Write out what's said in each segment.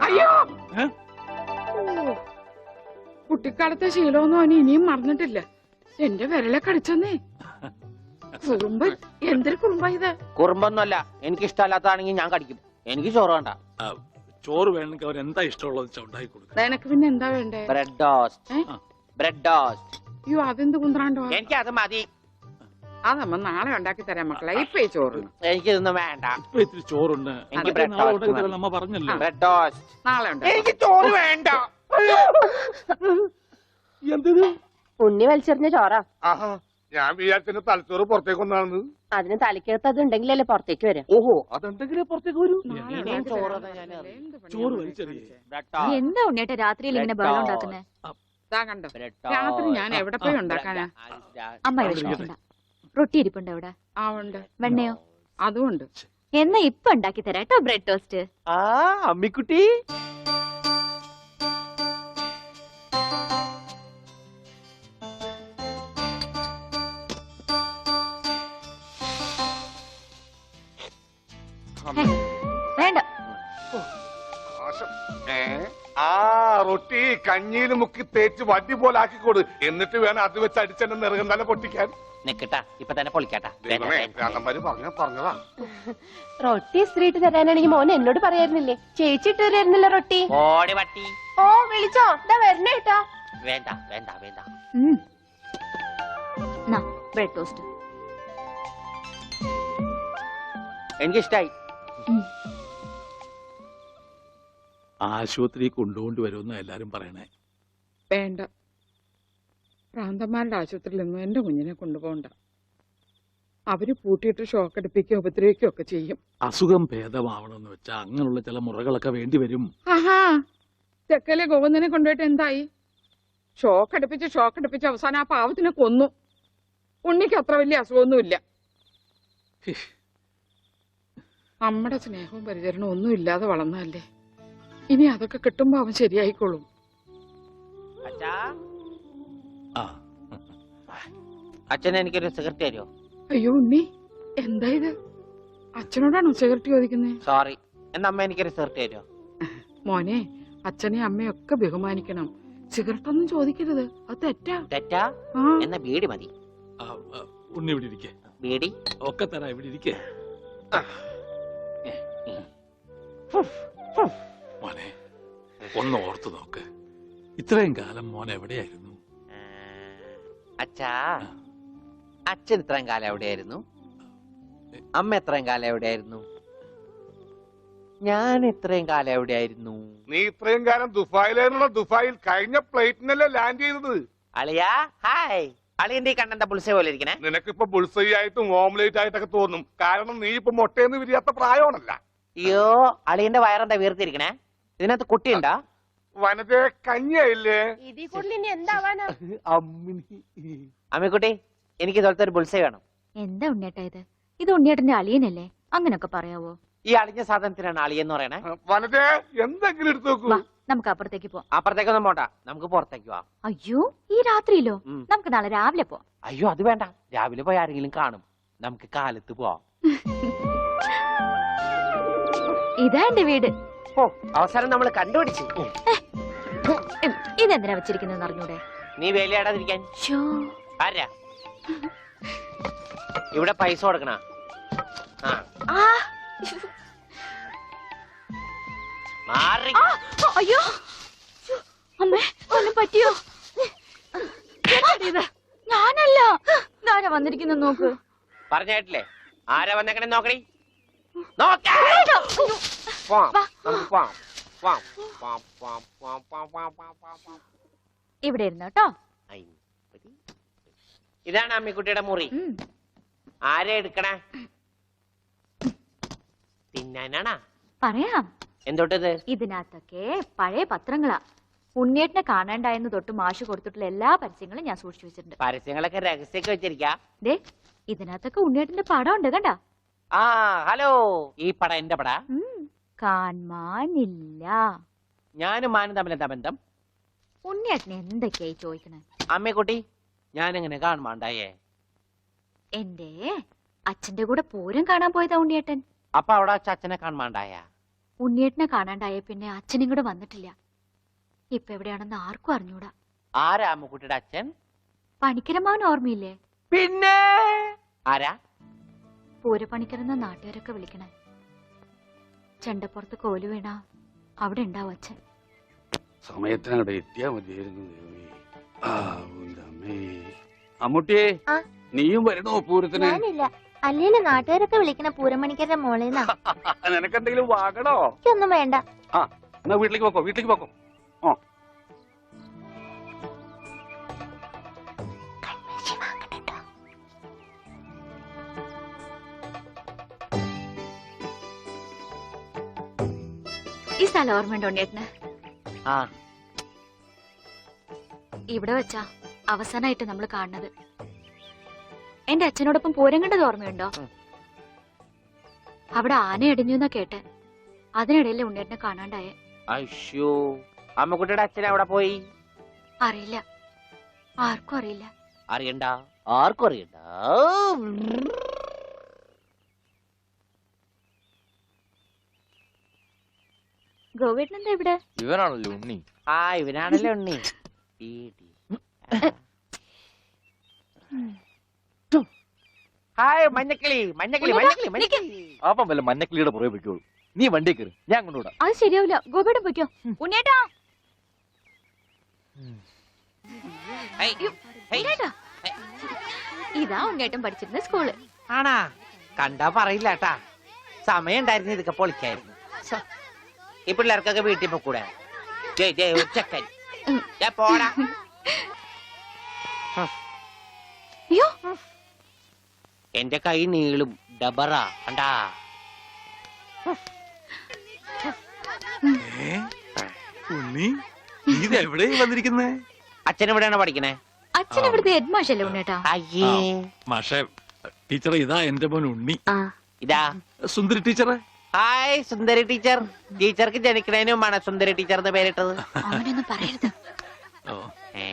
അയ്യോ, കുട്ടിക്കാലത്തെ ശീലമൊന്നും അവന് ഇനിയും മറന്നിട്ടില്ല. എന്റെ വിരലെ കടിച്ചെന്നേ. കുറുമ്പ്, എന്തൊരു കുറുമ്പ ഇത്? കുറുമ്പൊന്നുമല്ല, എനിക്ക് ഇഷ്ടമല്ലാത്തതാണെങ്കിൽ ഞാൻ കടിക്കും. എനിക്ക് ചോറ് വേണ്ട. ചോറ് വേണമെങ്കിൽ അവർ എന്താ ഇഷ്ടമുള്ളത് ഉണ്ടാക്കി കൊടുക്കും. നിനക്ക് പിന്നെ എന്താ വേണ്ടേ? Bread toast. Bread toast. അയ്യോ, അതെന്ത് കുന്ത്രാണ്ടോ? എനിക്ക് അത് മതി. അതമ്മ നാളെ ഉണ്ടാക്കി തരാം മക്കളെ. ഇപ്പൊ ചോറ് എനിക്ക് ഇതൊന്നും വേണ്ട. ഇപ്പൊ ഇത്തിരി ചോറുണ്ട്. എനിക്ക് ബ്രെഡ് ടോസ്റ്റ്. നമ്മ പറഞ്ഞല്ലോ ബ്രെഡ് ടോസ്റ്റ് നാളെ ഉണ്ട്. എനിക്ക് ചോറ് വേണ്ട. എന്ത് ഉണ്ണി വലിച്ചെറിഞ്ഞ ചോറാ. ഞാൻ വിചാരിച്ചതിന്റെ തലച്ചോറ് പുറത്തേക്ക് ഒന്നാണെന്ന്. അതിന് തലക്കകത്ത് അത് ഉണ്ടെങ്കിലല്ലേ പുറത്തേക്ക് വരാം. ഓഹോ, അതുണ്ടെങ്കിലേ പുറത്തേക്ക് വരൂ. ചോറ് വലിച്ചെറിയേ. എന്താ ഉണ്ണിയേട്ട രാത്രിയിൽ ഇങ്ങനെ ബഹളം ഉണ്ടാക്കുന്നേ? കണ്ടോ, രാത്രി ഞാൻ എവിടെ പോയി ഉണ്ടാക്കാനാ? അമ്മ വിഷമിക്കണ്ട. റൊട്ടി ഇരിപ്പുണ്ട് അവിടെ. ആ ഉണ്ട്. വെണ്ണയോ? അതും ഉണ്ട്. എന്നാ ഇപ്പൊ ഉണ്ടാക്കി തരാം കേട്ടോ ബ്രെഡ് ടോസ്റ്റ്. അമ്മിക്കുട്ടി, വേണ്ട. റൊട്ടി കഞ്ഞിയിൽ മുക്കി തേച്ച് വടി പോലെ ആക്കിക്കോട്. എന്നിട്ട് വേണം അത് വെച്ച് അടിച്ചെന്നെ നിറകം തന്നെ പൊട്ടിക്കാൻ. നിക്കട്ടാ, ഇപ്പൊ തന്നെ പൊളിക്കാട്ടാ. പറഞ്ഞതാ. റൊട്ടി സ്ത്രീട്ട് തരാനാണെങ്കിൽ മോൻ എന്നോട് പറയായിരുന്നില്ലേ? ചേച്ചി ഇട്ട് തരായിരുന്നില്ല റൊട്ടി. ഓടി പട്ടി. ഓ, വിളിച്ചോ? ഇതാ വരണേട്ടാ. വേണ്ട വേണ്ട വേണ്ട. ബ്രെഡ് ടോസ്റ്റ് എനിക്കിഷ്ടായി. ആശുപത്രി കൊണ്ടുകൊണ്ട് വരുമെന്ന് എല്ലാരും പറയണേ. വേണ്ട, പ്രാന്തന്മാരുടെ ആശുപത്രിയിൽ നിന്നും എന്റെ കുഞ്ഞിനെ കൊണ്ടുപോകണ്ട. അവര് പൂട്ടിയിട്ട് ഷോക്ക് അടിപ്പിക്കുകയോ ഉപദ്രവിക്കുകയോ ഒക്കെ ചെയ്യും. അസുഖം ഭേദമാവണമെന്ന് വെച്ചാൽ അങ്ങനെയുള്ള ചില മുറകളൊക്കെ വേണ്ടി വരും. ആഹാ, തെക്കലെ ഗോവിന്ദനെ കൊണ്ടുപോയിട്ട് എന്തായി? ഷോക്ക് അടുപ്പിച്ച് അവസാനം ആ പാവത്തിനെ കൊന്നു. ഉണ്ണിക്ക് അത്ര വലിയ അസുഖമൊന്നുമില്ല. നമ്മുടെ സ്നേഹവും പരിചരണവും ഒന്നും ഇല്ലാതെ വളർന്നല്ലേ. ഇനി അതൊക്കെ കിട്ടുമ്പോ അവൻ ശരിയായിക്കോളും. അച്ഛൻ എനിക്കൊരു സിഗരറ്റ് തരുമോ? അയ്യോ ഉണ്ണി, എന്താ ഇത്? അച്ഛനോടാണോ സിഗരറ്റ് ചോദിക്കുന്നേ? സോറി. എന്നാ അമ്മ എനിക്കൊരു സിഗരറ്റ് തരുമോ? മോനെ, അച്ഛനെ അമ്മയൊക്കെ ബഹുമാനിക്കണം. സിഗരറ്റ് ഒന്നും ചോദിക്കരുത്, അത് തെറ്റാ. തെറ്റാ? എന്നാ ബീഡി മതി. ഉണ്ണി ഇവിടെ ഇരിക്കേ. ബീഡി ഒക്കെ തരാ, ഇവിടെ ഇരിക്കേ. മോനെ, ഒന്ന് ഓർത്തു നോക്ക്. ഇത്രയും കാലം മോൻ എവിടെയായിരുന്നു? അച്ഛാ, അച്ഛൻ ഇത്രയും കാലം എവിടെയായിരുന്നു? അമ്മ എത്രയും കാലം എവിടെയായിരുന്നു? ഞാൻ ഇത്രയും കാലം എവിടെയായിരുന്നു? നീ ഇത്രയും കാലം ദുബായിലായിരുന്നുള്ള. ദുബായിൽ കഴിഞ്ഞ പ്ലേറ്റിനല്ലേ ലാൻഡ് ചെയ്തത്. അളിയാ ഹായ്. അളിയന്റെ കണ്ണന്റെ പുളിസ പോലെ ഇരിക്കണേ. നിനക്കിപ്പോ ബുൾസൈ ആയിട്ടും ഓംലേറ്റ് ആയിട്ടൊക്കെ തോന്നും. കാരണം നീ ഇപ്പൊ മുട്ടയെന്ന് വിരിയാത്ത പ്രായമാണല്ല. അയ്യോ, അളിയന്റെ വയറെന്താ വീർത്തിരിക്കണേ? ഇതിനകത്ത് കുട്ടിയുണ്ടാ? വനത്തെ കഞ്ഞിയായില്ലേ? ഇതിൽ കൂടുതൽ ഇനി എന്താവാനാ? അമ്മിക്കുട്ടി, എനിക്ക് ഇതുപോലത്തെ ഒരു ബുൾസൈ വേണം. എന്താ ഉണ്ണിയേട്ടാ ഇത്? ഇത് ഉണ്ണിയേട്ടന്റെ അളിയനല്ലേ? അങ്ങനൊക്കെ പറയാവോ? ഈ അളിഞ്ഞ സാധനത്തിനാണ് അളിയെന്ന് പറയണേ. വനത്തെ എന്തെങ്കിലും എടുത്തു നോക്കൂ. നമുക്ക് അപ്പുറത്തേക്ക് പോവാം. അപ്പുറത്തേക്കൊന്നും പോണ്ട, നമുക്ക് പുറത്തേക്ക് പോവാം. അയ്യോ, ഈ രാത്രിയിലോ? നമുക്ക് നാളെ രാവിലെ പോവാം. അയ്യോ, അത് വേണ്ട. രാവിലെ പോയി ആരെങ്കിലും കാണും. നമുക്ക് കാലത്ത് പോവാം. ഇതാ എന്റെ വീട്. ഓ, അവസാനം നമ്മൾ കണ്ടുപിടിച്ചു. ഇതെന്തിനാ വെച്ചിരിക്കുന്നത് അറിഞ്ഞൂടെ? നീ വേലയാടാതിരിക്കാൻ. ആരാ ഇവിടെ പൈസ കൊടുക്കണ? അയ്യോ, അമ്മേ, ഒന്നും പറ്റിയോ? ഞാനല്ല. ആരാ വന്നിരിക്കുന്ന നോക്ക്. പറഞ്ഞിട്ടില്ലേ ആരാ വന്നേക്കണേ? നോക്കണേ. ഇവിടെ ഇരുന്നു കേട്ടോ. ഇതാണ് അമ്മിക്കുട്ടിയുടെ മുറി. ആരെ എടുക്കണേ? തിന്നാനാണാ? പറയാം. എന്തോട്ടത്? ഇതിനകത്തൊക്കെ പഴയ പത്രങ്ങളാ. ഉണ്ണിയേട്ടനെ കാണാണ്ടായെന്ന് തൊട്ട് മാഷ് കൊടുത്തിട്ടുള്ള എല്ലാ പരസ്യങ്ങളും ഞാൻ സൂക്ഷിച്ചു വെച്ചിട്ടുണ്ട്. പരസ്യങ്ങളൊക്കെ രഹസ്യമൊക്കെ വെച്ചിരിക്കാ. ദേ, ഇതിനകത്തൊക്കെ ഉണ്ണിയേട്ടന്റെ പടം ഉണ്ട് കണ്ടാ. ആ ഹലോ, ഈ പടം എന്റെ പടാ? കാണാനില്ല. ഞാനും മാനും തമ്മിൽ എന്താ ബന്ധം? ഉണ്ണിയേട്ടനെ എന്തൊക്കെയായി ചോദിക്കണേ? അമ്മക്കുട്ടി, ഞാനെങ്ങനെ കാണുമാണ്ടായേ? എന്റെ അച്ഛന്റെ കൂടെ പൂരം കാണാൻ പോയതാ ഉണ്ണിയേട്ടൻ. അപ്പൊ അവിടെ വെച്ച് അച്ഛനെ കാണാണ്ടായ? ഉണ്ണിയേട്ടനെ കാണാണ്ടായ പിന്നെ അച്ഛനും കൂടെ വന്നിട്ടില്ല. ഇപ്പൊ എവിടെയാണെന്ന് ആർക്കും അറിഞ്ഞൂടാ. ആരാ അമ്മുക്കുട്ടിയുടെ അച്ഛൻ? പണിക്കരമാവൻ ഓർമ്മയില്ലേ? പിന്നെ ആരാ? പൂരപ്പണിക്കരെന്ന നാട്ടുകാരൊക്കെ വിളിക്കണേ. ചെണ്ടപ്പുറത്ത് കോല് വീണ അവിടെ ഉണ്ടാവും അച്ഛൻ. സമയത്തിനവിടെ എത്തിയാ മതിയായിരുന്നു. അമ്മൂട്ടിയെ, ആ. നീയും വരണോ പൂരത്തിന്? ഞാനില്ല. അല്ലേലും നാട്ടുകാരൊക്കെ വിളിക്കണ പൂരമണിക്കരുടെ മോളേന്നാ. നിനക്കെന്തെങ്കിലും വാങ്ങണോ? എനിക്കൊന്നും വേണ്ട. എന്നാ വീട്ടിലേക്ക് പോക്കോ, വീട്ടിലേക്ക് പോക്കോ. ഈ സ്ഥലം ഓർമ്മയുണ്ടോ ഉണ്ണിയേട്ടന്? ആ, ഇവിടെ വെച്ചാ അവസാനമായിട്ട് നമ്മൾ കാണുന്നത്. എന്റെ അച്ഛനോടൊപ്പം പൂരം കണ്ടത് ഓർമ്മയുണ്ടോ? അവിടെ ആന ഇടിഞ്ഞു എന്നാ കേട്ടെ. അതിനിടയിലെ ഉണ്ണിയേട്ടനെ കാണാണ്ടായേ. അയ്യോ, അമ്മുക്കുട്ടിയുടെ അച്ഛൻ അവിടെ പോയി? അറിയില്ല, ആർക്കും അറിയില്ല. അറിയണ്ട, ആർക്കും അറിയണ്ട. ഗോവേട്ടൻ എന്താ ഇവിടെ? ഇവനാണല്ലോ ഉണ്ണി. ആ, ഇവനാണല്ലോ ഉണ്ണി. ഹായ് മഞ്ഞക്കിളി, മഞ്ഞക്കിളി, മഞ്ഞക്കിളി, മഞ്ഞക്കിളി. അപ്പം വല്ല മഞ്ഞക്കിളിയുടെ പുറകെ പൊയ്ക്കോളൂ. നീ വണ്ടി കയറി, ഞാൻ കൊണ്ടുവിടാം. അത് ശരിയാവില്ല. ഗോപേട്ടൻ പൊയ്ക്കോ. ഉണ്ണിയേട്ടാ, ഹേയ്, ഹേയ്. ഉണ്ണിയേട്ടാ. ഇതാ ഉണ്ണിയേട്ടൻ പഠിച്ചിരുന്ന സ്കൂള്. ആണാ? കണ്ടാ പറയില്ല കേട്ടാ. സമയം ഉണ്ടായിരുന്നു ഇതൊക്കെ പൊളിക്കായിരുന്നു. ഈ പിള്ളേർക്കൊക്കെ വീട്ടിൽ പോക്കൂടെ? ഉച്ചക്കൻ പോടാ. അയ്യോ, എന്റെ കൈ നീളും. ഡബറ കണ്ടാ? ഉണ്ണി, നീ എവിടെ വന്നിരിക്കുന്നേ? അച്ഛൻ എവിടെയാണ് പഠിക്കണേ? അച്ഛൻ ഇവിടുത്തെ ഹെഡ് മാഷല്ലേ ഉണ്ണിയേട്ടാ? അയ്യേ, മാഷേ, ടീച്ചറെ, ഇതാ എന്റെ മോൻ ഉണ്ണി. ഇതാ സുന്ദരി ടീച്ചറെ. ഹായ് സുന്ദരി ടീച്ചർ. ടീച്ചർക്ക് ജനിക്കണേന് മുമ്പാണ് സുന്ദരി ടീച്ചർ എന്ന് പേരിട്ടത്. അവനൊന്നും പറയരുത്. ഓ. ഏ?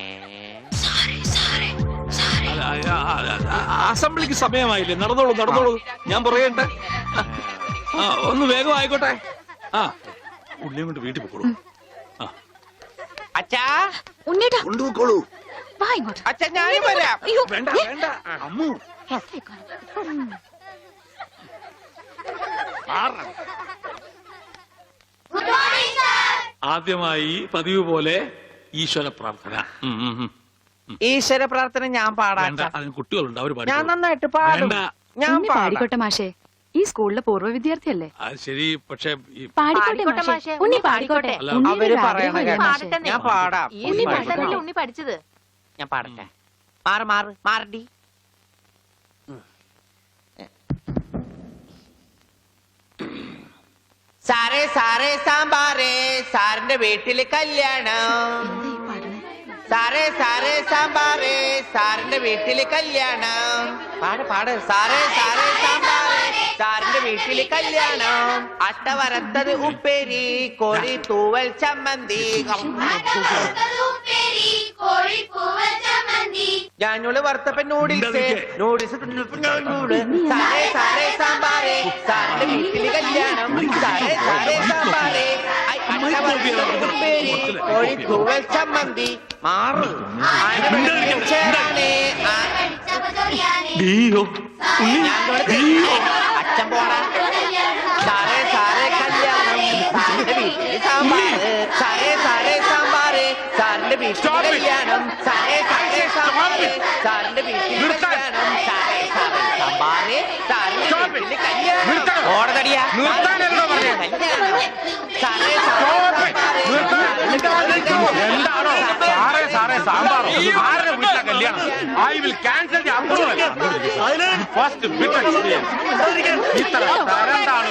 അസംബ്ലിക്ക് സമയമായില്ലേ? നടന്നോളൂ, നടന്നോളൂ, ഞാൻ പറയട്ടെ. ഒന്ന് വേഗം ആയിക്കോട്ടെ. ആ, ഉള്ളിയും കൊണ്ട് വീട്ടിൽ പോക്കോളൂ. അച്ഛാ, ഉണ്ണിയേട്ടാ, കൊണ്ടുപോക്കോളൂ. വാ ഇങ്ങോട്ട്. അച്ഛൻ ഞാനും വരാം. അയ്യോ, വേണ്ട, വേണ്ട, അമ്മു. ആദ്യമായി പതിവ് പോലെ ഈശ്വര പ്രാർത്ഥന. ഈശ്വര പ്രാർത്ഥന ഞാൻ പാടാം. വേണ്ട, അതിന് കുട്ടികളുണ്ട്, അവര് ഞാൻ പാടിക്കോളും. നന്നായിട്ട് പാടും. വേണ്ട. ഞാൻ ഉണ്ണി പാടാം. പാടിക്കോട്ടെ മാഷേ, ഈ സ്കൂളിലെ പൂർവ്വ വിദ്യാർത്ഥിയല്ലേ? അത് ശരി, പക്ഷെ പാടിക്കോട്ടെ മാഷേ, ഉണ്ണി പാടിക്കോട്ടെ. അല്ല, ഉണ്ണിയുടെ അവര് ഒരു പറയണ ആഗ്രഹമല്ലേ കേട്ടോ. മാഷേ? ഞാൻ പാടാം. ഈ പാട്ടല്ലേ ഉണ്ണി പഠിച്ചത്? ഞാൻ പാടട്ടെ. മാറ് മാറ് മാറടി. സാറേ സാറേ സാമ്പാറേ, സാറിന്റെ വീട്ടില് കല്യാണം. എന്താ ഈ പാടുന്നേ? സാറേ സാറേ സാമ്പാറേ, സാറിന്റെ വീട്ടില് കല്യാണം. പാട് പാട്. സാറേ സാറേ സാമ്പാറേ, സാറിന്റെ വീട്ടില് കല്യാണം. അട്ട വരത്തത് ഉപ്പേരി, കോഴി തൂവൽ ചമ്മന്തി. ഞാനോള് വറുത്തപ്പൻ നൂഡിൽസ്, നൂഡിൽസ്. സാറേ സാറേ സാമ്പാറേ, സാറിന്റെ വീട്ടില് കല്യാണം. സാറേ സാറേ സാമ്പാറേ, അട്ട വരത്തത് ഉപ്പേരി, കോഴി തൂവൽ ചമ്മന്തി. മാറ്. അച്ഛൻ പോടാ. സാറേ സാറേ കല്യാണം, സാറിന്റെ വീട്ടില് സാമ്പാറ്. സാറേ സാറേ സാമ്പാറ്, സാറിന്റെ വീട്ടില് കല്യാണം. സാറേ സാറേ സാമ്പാറ്, സാറിന്റെ വീട്ടില് കല്യാണം. സാറേ സാറേ സാമ്പാറ്, സാറിന്റെ വീട്ടില് കല്യാണം. ഓടതടിയാ. സാറേ എന്താണോ സാറേ സാറേ സാമ്പാറോ? ആരുടെ വീട്ടിലെ കല്യാണം? I will cancel the approval. First bit experience. ഇത്ര തരംതാണ്